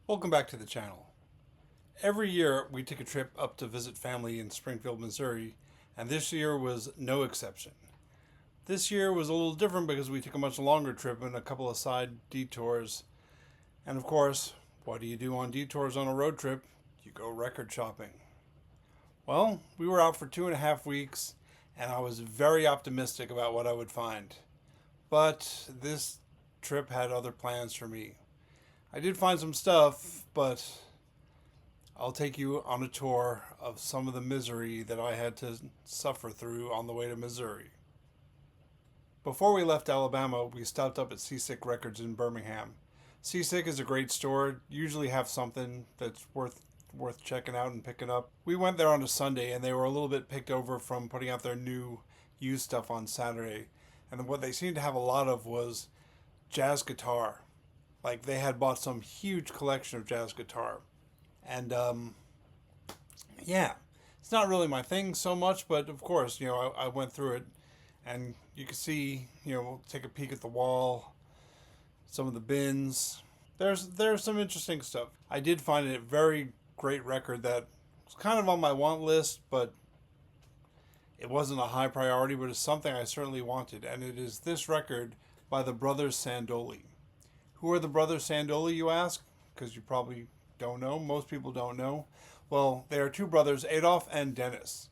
Welcome back to the channel. Every year we take a trip up to visit family in Springfield, Missouri, and this year was no exception. This year was a little different because we took a much longer trip and a couple of side detours. And of course, what do you do on detours on a road trip? You go record shopping. Well, we were out for 2.5 weeks, and I was very optimistic about what I would find. But this trip had other plans for me. I did find some stuff, but I'll take you on a tour of some of the misery that I had to suffer through on the way to Missouri. Before we left Alabama, we stopped up at Seasick Records in Birmingham. Seasick is a great store, usually have something that's worth checking out and picking up. We went there on a Sunday and they were a little bit picked over from putting out their new used stuff on Saturday. And what they seemed to have a lot of was jazz guitar. Like they had bought some huge collection of jazz guitar. And yeah, it's not really my thing so much, but of course, I went through it, and you can see, take a peek at the wall, some of the bins. There's some interesting stuff. I did find it a very great record that was kind of on my want list, but it wasn't a high priority, but it's something I certainly wanted, and it is this record by the Brothers Sandoli. Who are the Brothers Sandoli, you ask? Because you probably don't know. Most people don't know. Well, they are two brothers, Adolf and Dennis.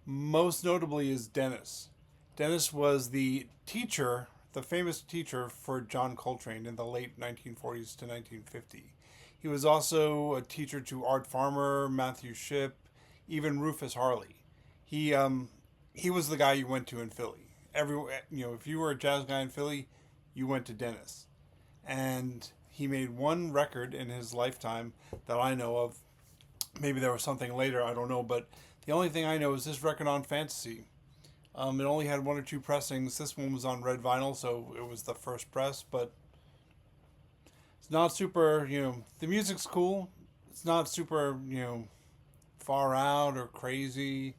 Most notably is Dennis. Dennis was the teacher, the famous teacher for John Coltrane in the late 1940s to 1950. He was also a teacher to Art Farmer, Matthew Shipp, even Rufus Harley. He was the guy you went to in Philly. If you were a jazz guy in Philly, you went to Dennis. And he made one record in his lifetime that I know of. Maybe there was something later, I don't know, but the only thing I know is this record on Fantasy. It only had one or two pressings. This one was on red vinyl, so it was the first press, but it's not super, the music's cool. It's not super, far out or crazy.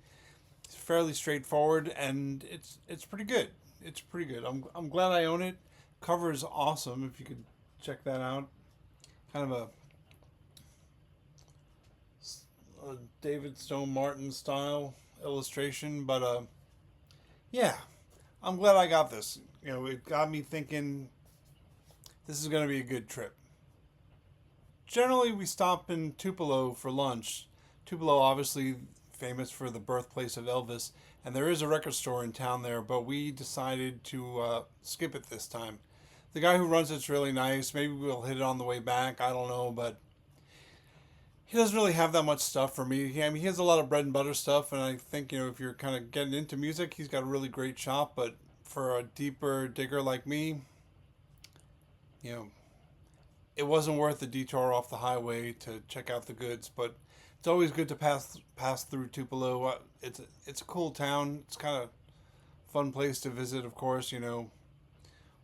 It's fairly straightforward, and it's pretty good. It's pretty good. I'm glad I own it. Cover is awesome. If you could check that out, kind of a David Stone Martin style illustration, but yeah, I'm glad I got this. It got me thinking this is going to be a good trip. Generally, we stop in Tupelo for lunch. Tupelo, obviously famous for the birthplace of Elvis, and there is a record store in town there, but we decided to skip it this time. The guy who runs it's really nice. Maybe we'll hit it on the way back. I don't know, but he doesn't really have that much stuff for me. I mean, he has a lot of bread and butter stuff, and I think, if you're kind of getting into music, he's got a really great shop, but for a deeper digger like me, you know, it wasn't worth the detour off the highway to check out the goods, but it's always good to pass through Tupelo. It's a cool town. It's kind of fun place to visit, of course,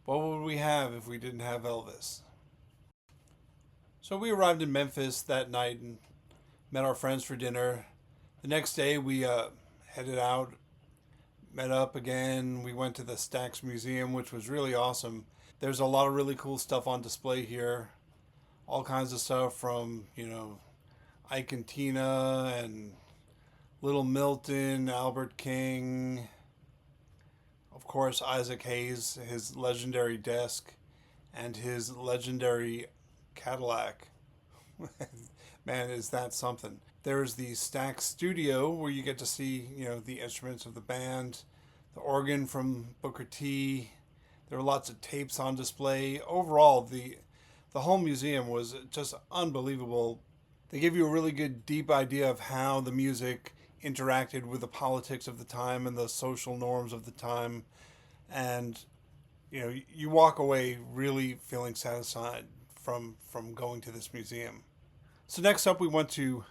What would we have if we didn't have Elvis? So we arrived in Memphis that night and met our friends for dinner. The next day we headed out, met up again. We went to the Stax Museum, which was really awesome. There's a lot of really cool stuff on display here. All kinds of stuff from, Ike and Tina and Little Milton, Albert King, of course, Isaac Hayes, his legendary desk, and his legendary Cadillac. Man, is that something. There's the Stax Studio where you get to see, the instruments of the band, the organ from Booker T. There were lots of tapes on display. Overall, the whole museum was just unbelievable. They give you a really good deep idea of how the music interacted with the politics of the time and the social norms of the time, and you walk away really feeling satisfied from going to this museum. So next up we went to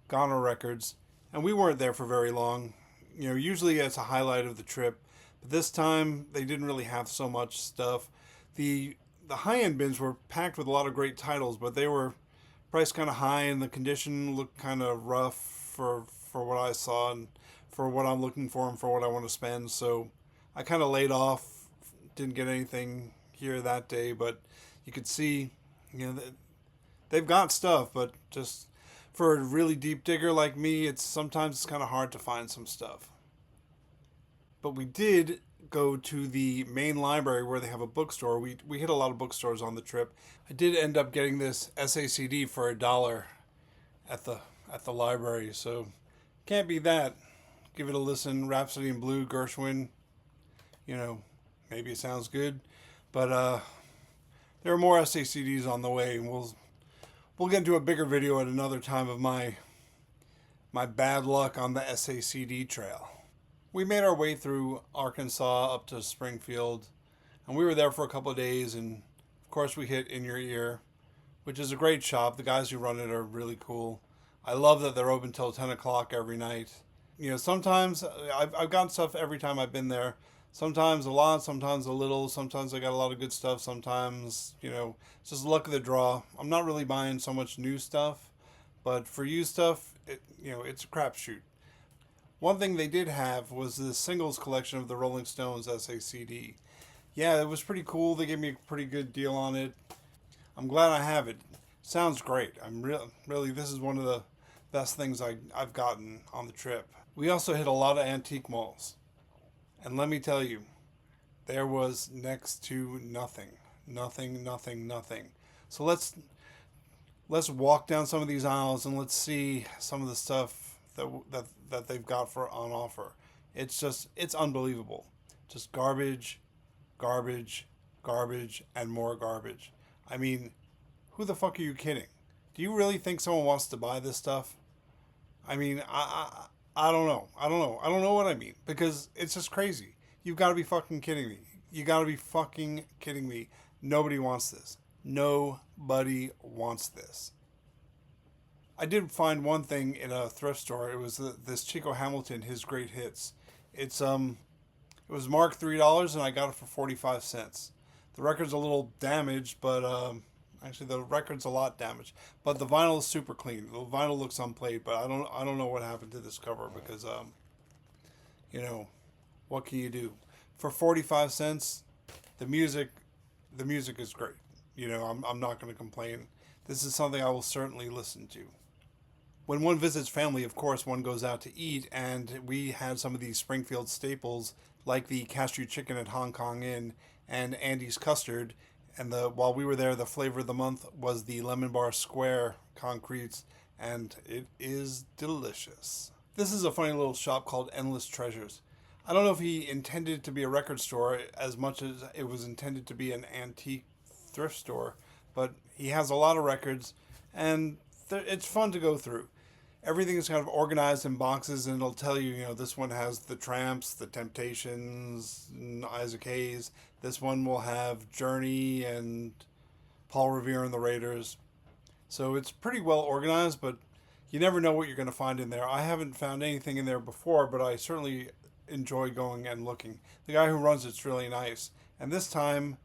Ghana Records, and we weren't there for very long. Usually it's a highlight of the trip, but this time they didn't really have so much stuff. The high-end bins were packed with a lot of great titles, but they were priced kind of high, and the condition looked kind of rough for what I saw and for what I'm looking for and for what I want to spend. So I kind of laid off, didn't get anything here that day, but you could see, they've got stuff, but just for a really deep digger like me, it's kind of hard to find some stuff. But we did go to the main library where they have a bookstore. We hit a lot of bookstores on the trip. I did end up getting this SACD for $1 at the library, so can't be that. Give it a listen. Rhapsody in Blue, Gershwin. You know, maybe it sounds good, but there are more SACDs on the way, and we'll get into a bigger video at another time of my bad luck on the SACD trail. We made our way through Arkansas up to Springfield, and we were there for a couple of days, and of course we hit In Your Ear, which is a great shop. The guys who run it are really cool. I love that they're open till 10 o'clock every night. You know, sometimes I've gotten stuff every time I've been there. Sometimes a lot, sometimes a little. Sometimes I got a lot of good stuff. Sometimes, it's just luck of the draw. I'm not really buying so much new stuff, but for used stuff, it's a crapshoot. One thing they did have was the singles collection of the Rolling Stones SACD. Yeah, it was pretty cool. They gave me a pretty good deal on it. I'm glad I have it. Sounds great. Really, this is one of the best things I've gotten on the trip. We also hit a lot of antique malls. And let me tell you, there was next to nothing. Nothing. So let's walk down some of these aisles and let's see some of the stuff that they've got on offer. It's unbelievable. Just garbage, and more garbage. I mean, who the fuck are you kidding? Do you really think someone wants to buy this stuff? I mean, I don't know. I don't know what I mean, because it's just crazy. You've got to be fucking kidding me. You got to be fucking kidding me. Nobody wants this. Nobody wants this. I did find one thing in a thrift store. It was this Chico Hamilton, his great hits. It was marked $3 and I got it for 45 cents. The record's a little damaged, but actually the record's a lot damaged. But the vinyl is super clean. The vinyl looks unplayed, but I don't know what happened to this cover because what can you do? For 45 cents, the music is great. I'm not going to complain. This is something I will certainly listen to. When one visits family, of course, one goes out to eat, and we had some of these Springfield staples, like the cashew chicken at Hong Kong Inn and Andy's custard. And while we were there, the flavor of the month was the Lemon Bar Square concretes, and it is delicious. This is a funny little shop called Endless Treasures. I don't know if he intended it to be a record store as much as it was intended to be an antique thrift store, but he has a lot of records, and it's fun to go through. Everything is kind of organized in boxes, and it'll tell you, this one has the Tramps, the Temptations, and Isaac Hayes. This one will have Journey and Paul Revere and the Raiders. So it's pretty well organized, but you never know what you're going to find in there. I haven't found anything in there before, but I certainly enjoy going and looking. The guy who runs it's really nice. And this time,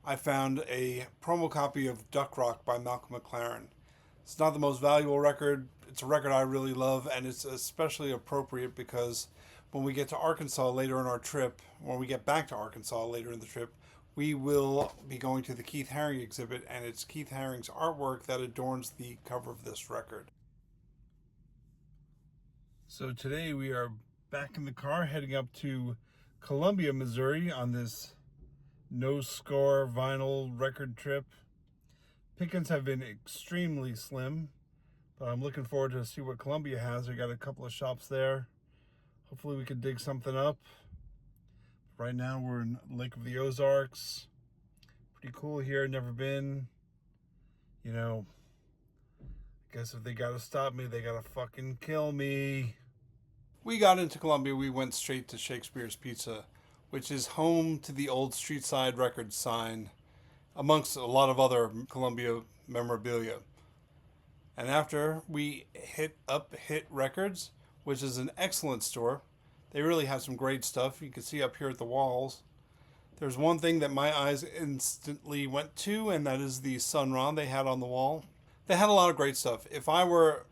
I found a promo copy of Duck Rock by Malcolm McLaren. It's not the most valuable record. It's a record I really love, and it's especially appropriate because when we get to Arkansas later in our trip, when we get back to Arkansas later in the trip, we will be going to the Keith Haring exhibit, and it's Keith Haring's artwork that adorns the cover of this record. So today we are back in the car heading up to Columbia, Missouri on this no-score vinyl record trip. Pickings have been extremely slim, but I'm looking forward to see what Columbia has. They got a couple of shops there. Hopefully we can dig something up. Right now we're in Lake of the Ozarks. Pretty cool here, never been. I guess if they gotta stop me, they gotta fucking kill me. We got into Columbia, we went straight to Shakespeare's Pizza, which is home to the old Street Side Records sign, amongst a lot of other Columbia memorabilia. And after we hit up Hit Records, which is an excellent store. They really have some great stuff. You can see up here at the walls. There's one thing that my eyes instantly went to, and that is the Sun Ra they had on the wall. They had a lot of great stuff. If I were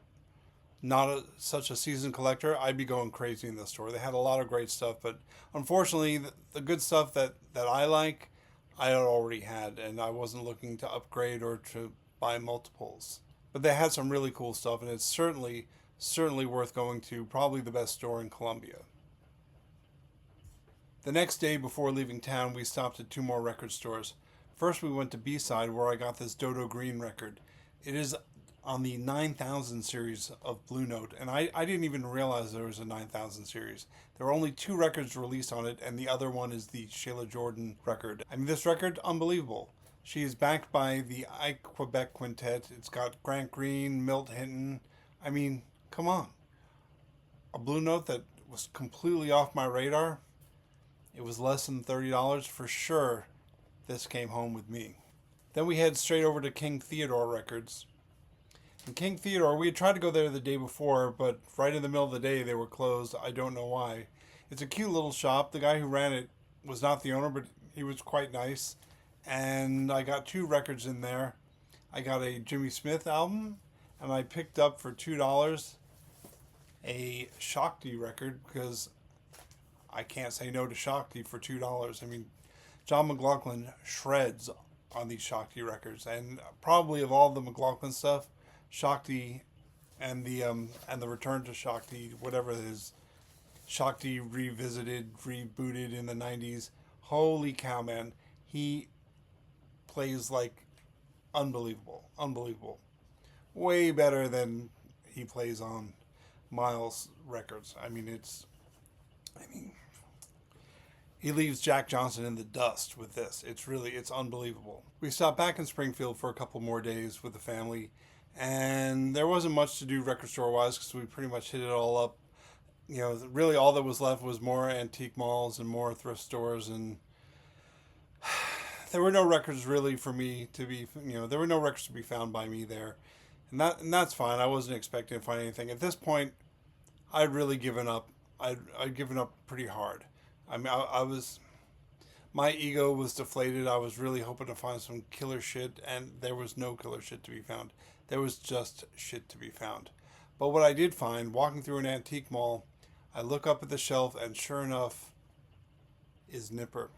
not such a seasoned collector, I'd be going crazy in the store. They had a lot of great stuff, but unfortunately, the good stuff that I like, I had already had, and I wasn't looking to upgrade or to by multiples. But they had some really cool stuff, and it's certainly worth going to. Probably the best store in Columbia. The next day before leaving town, we stopped at two more record stores. First, we went to B-Side, where I got this Dodo Green record. It is on the 9000 series of Blue Note, and I didn't even realize there was a 9000 series. There were only two records released on it, and the other one is the Sheila Jordan record. I mean, this record, unbelievable. She is backed by the I Quebec Quintet. It's got Grant Green, Milt Hinton. I mean, come on. A Blue Note that was completely off my radar. It was less than $30 for sure. This came home with me. Then we head straight over to King Theodore Records. In King Theodore, we had tried to go there the day before, but right in the middle of the day they were closed. I don't know why. It's a cute little shop. The guy who ran it was not the owner, but he was quite nice. And I got two records in there. I got a Jimmy Smith album, and I picked up for $2 a Shakti record, because I can't say no to Shakti for $2. I mean, John McLaughlin shreds on these Shakti records, and probably of all the McLaughlin stuff, Shakti and the Return to Shakti, whatever it is, Shakti revisited, rebooted in the 90s. Holy cow, man. He plays like unbelievable. Way better than he plays on Miles records. I mean, he leaves Jack Johnson in the dust with this. It's unbelievable. We stopped back in Springfield for a couple more days with the family, and there wasn't much to do record store wise because we pretty much hit it all up. You know, really all that was left was more antique malls and more thrift stores, and there were no records really for me to be, there were no records to be found by me there. And that's fine. I wasn't expecting to find anything. At this point, I'd really given up. I'd given up pretty hard. I mean, my ego was deflated. I was really hoping to find some killer shit, and there was no killer shit to be found. There was just shit to be found. But what I did find, walking through an antique mall, I look up at the shelf, and sure enough, is Nipper.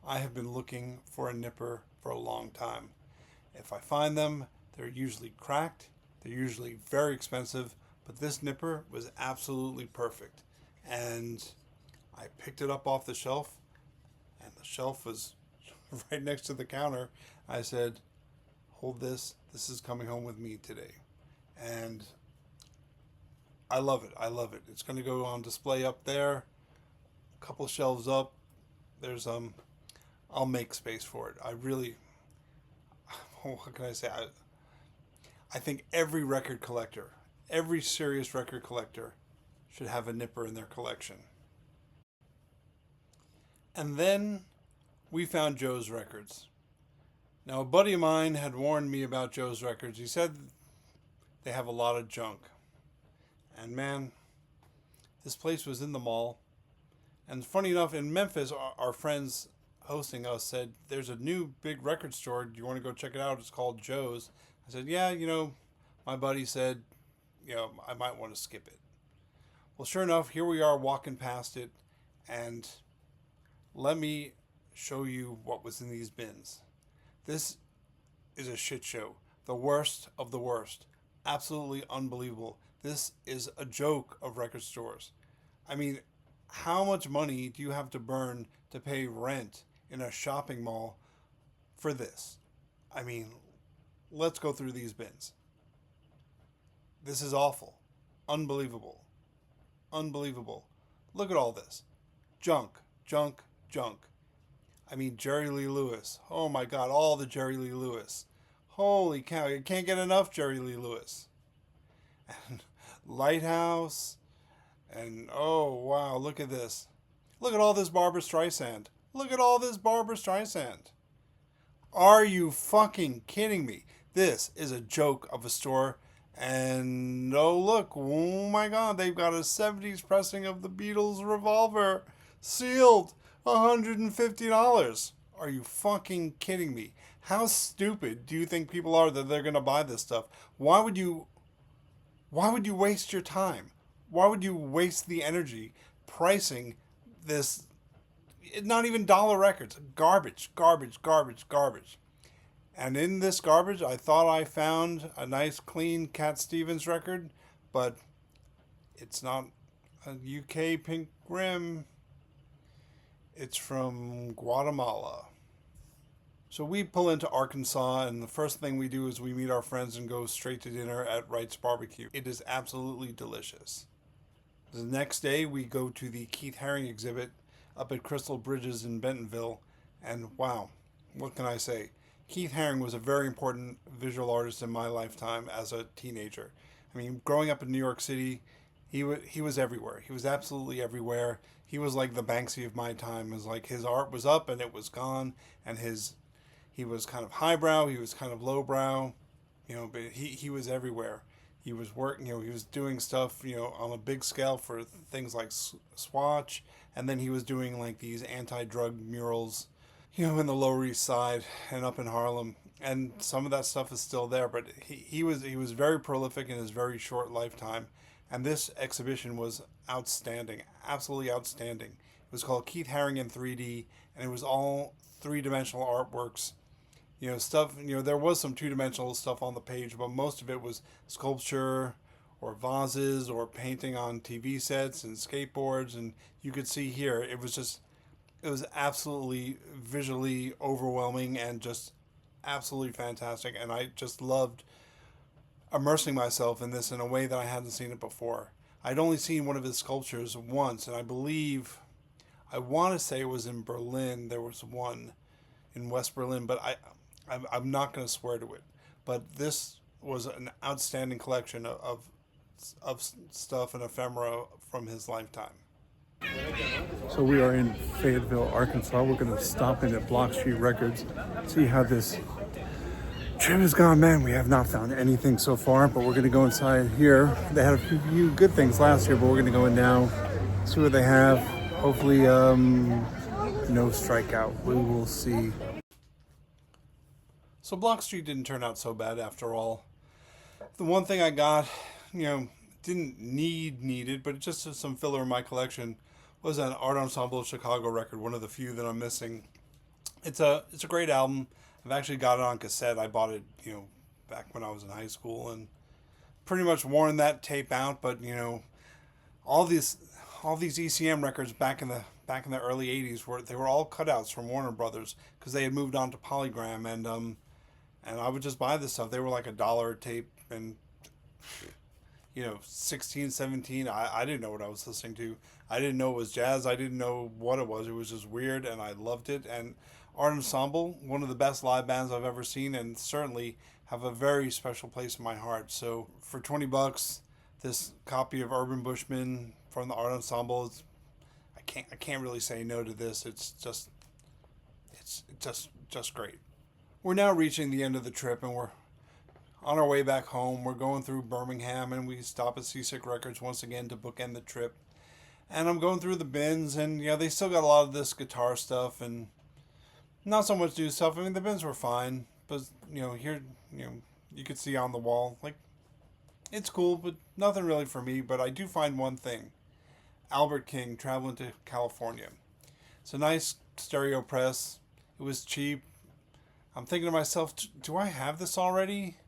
I have been looking for a Nipper for a long time. If I find them, they're usually cracked. They're usually very expensive, but this Nipper was absolutely perfect. And I picked it up off the shelf, and the shelf was right next to the counter. I said, hold this. This is coming home with me today. And I love it. It's going to go on display up there, a couple shelves up. There's I'll make space for it. I really, what can I say? I think every record collector, every serious record collector should have a Nipper in their collection. And then we found Joe's Records. Now, a buddy of mine had warned me about Joe's Records. He said they have a lot of junk. And man, this place was in the mall. And funny enough, in Memphis, our friends hosting us said, there's a new big record store. Do you want to go check it out? It's called Joe's. I said, yeah, my buddy said, I might want to skip it. Well, sure enough, here we are walking past it, and let me show you what was in these bins. This is a shit show. The worst of the worst. Absolutely unbelievable. This is a joke of record stores. I mean, how much money do you have to burn to pay rent in a shopping mall for this? I mean, let's go through these bins. This is awful. Unbelievable. Look at all this. Junk. I mean, Jerry Lee Lewis. Oh my God, all the Jerry Lee Lewis. Holy cow, you can't get enough Jerry Lee Lewis. And Lighthouse. And oh wow, look at this. Look at all this Barbra Streisand. Are you fucking kidding me? This is a joke of a store. And oh look, oh my God, they've got a 70s pressing of the Beatles Revolver. Sealed. $150. Are you fucking kidding me? How stupid do you think people are that they're going to buy this stuff? Why would you waste your time? Why would you waste the energy pricing this, not even dollar records, garbage. And in this garbage, I thought I found a nice, clean Cat Stevens record, but it's not a UK pink rim. It's from Guatemala. So we pull into Arkansas, and the first thing we do is we meet our friends and go straight to dinner at Wright's Barbecue. It is absolutely delicious. The next day, we go to the Keith Haring exhibit up at Crystal Bridges in Bentonville, and wow, what can I say? Keith Haring was a very important visual artist in my lifetime as a teenager. I mean, growing up in New York City, he was everywhere. He was absolutely everywhere. He was like the Banksy of my time. It was like his art was up and it was gone, and he was kind of highbrow, he was kind of lowbrow, but he was everywhere. He was working, he was doing stuff, on a big scale for things like Swatch, and then he was doing like these anti-drug murals, in the Lower East Side and up in Harlem. And some of that stuff is still there, but he was very prolific in his very short lifetime. And this exhibition was outstanding, absolutely outstanding. It was called Keith Haring in 3D, and it was all three-dimensional artworks. Stuff, there was some two-dimensional stuff on the page, but most of it was sculpture or vases or painting on TV sets and skateboards. And you could see here, it was absolutely visually overwhelming and just absolutely fantastic. And I just loved immersing myself in this in a way that I hadn't seen it before. I'd only seen one of his sculptures once, and I want to say it was in Berlin. There was one in West Berlin, but I'm not going to swear to it. But this was an outstanding collection of stuff and ephemera from his lifetime. So we are in Fayetteville, Arkansas. We're going to stop in at Block Street Records, see how this trip has gone. Man, we have not found anything so far, but we're going to go inside here. They had a few good things last year, but we're going to go in now, see what they have. Hopefully, no strikeout. We will see. So Block Street didn't turn out so bad after all. The one thing I got, didn't need it, but just some filler in my collection, was an Art Ensemble Chicago record, one of the few that I'm missing. It's a great album. I've actually got it on cassette. I bought it, back when I was in high school, and pretty much worn that tape out. But all these ECM records back in the early '80s were all cutouts from Warner Brothers because they had moved on to Polygram, and I would just buy this stuff. They were like $1 a tape, and 16, 17, I didn't know what I was listening to. I didn't know it was jazz. I didn't know what it was. It was just weird, and I loved it. And Art Ensemble, one of the best live bands I've ever seen, and certainly have a very special place in my heart. So for $20, this copy of Urban Bushman from the Art Ensemble, I can't really say no to this. It's just great. We're now reaching the end of the trip, and we're on our way back home. We're going through Birmingham, and we stop at Seasick Records once again to bookend the trip. And I'm going through the bins, and they still got a lot of this guitar stuff and not so much new stuff. I mean, the bins were fine, but here, you could see on the wall, like, it's cool, but nothing really for me. But I do find one thing: Albert King, Traveling to California. It's a nice stereo press. It was cheap. I'm thinking to myself, do I have this already?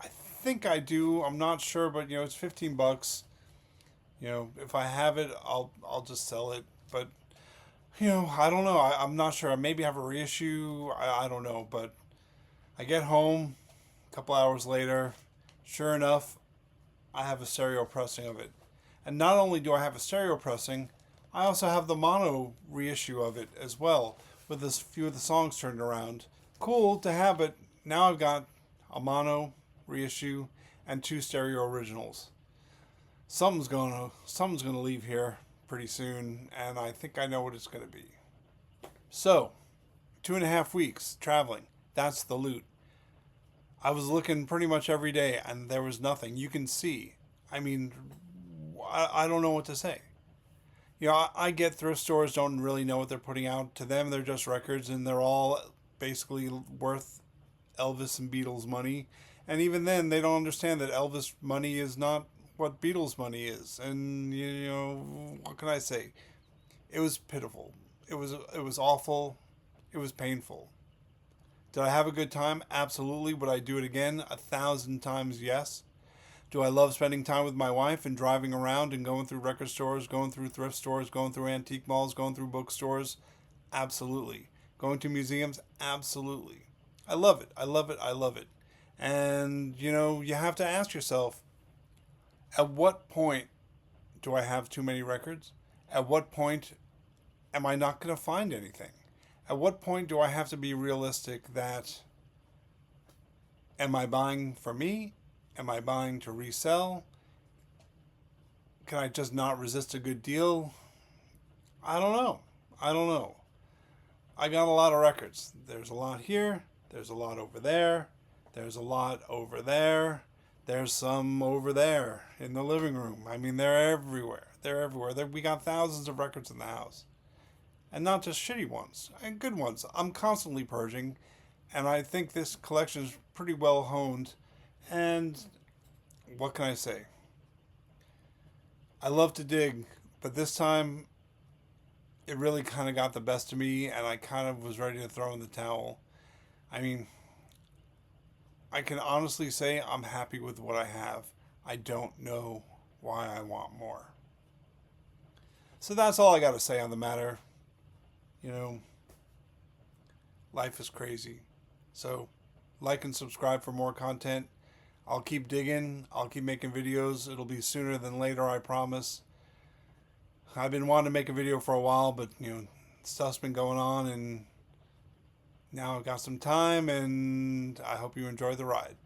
I think I do. I'm not sure, but it's $15. If I have it, I'll just sell it. But I don't know. I'm not sure. I maybe have a reissue. I don't know. But I get home a couple hours later. Sure enough, I have a stereo pressing of it. And not only do I have a stereo pressing, I also have the mono reissue of it as well, with a few of the songs turned around. Cool to have it. Now I've got a mono reissue and 2 stereo originals. Something's gonna leave here pretty soon, and I think I know what it's gonna be. So, 2.5 weeks traveling. That's the loot. I was looking pretty much every day, and there was nothing. You can see. I mean, I don't know what to say. I get thrift stores don't really know what they're putting out. To them, they're just records, and they're all basically worth Elvis and Beatles money. And even then, they don't understand that Elvis money is not what Beatles money is. And what can I say? It was pitiful. It was awful. It was painful. Did I have a good time? Absolutely. Would I do it again? 1,000 times yes. Do I love spending time with my wife and driving around and going through record stores, going through thrift stores, going through antique malls, going through bookstores? Absolutely. Going to museums? Absolutely. I love it. I love it. I love it. And, you have to ask yourself, at what point do I have too many records? At what point am I not going to find anything? At what point do I have to be realistic that, am I buying for me? Am I buying to resell? Can I just not resist a good deal? I don't know. I don't know. I got a lot of records. There's a lot here. There's a lot over there. There's a lot over there. There's some over there in the living room. I mean, they're everywhere. They're everywhere. We got thousands of records in the house. And not just shitty ones, and good ones. I'm constantly purging, and I think this collection is pretty well honed. And what can I say? I love to dig, but this time it really kind of got the best of me, and I kind of was ready to throw in the towel. I mean, I can honestly say I'm happy with what I have. I don't know why I want more. So that's all I got to say on the matter. Life is crazy. So, like and subscribe for more content. I'll keep digging. I'll keep making videos. It'll be sooner than later, I promise. I've been wanting to make a video for a while, but, stuff's been going on, and now I've got some time, and I hope you enjoy the ride.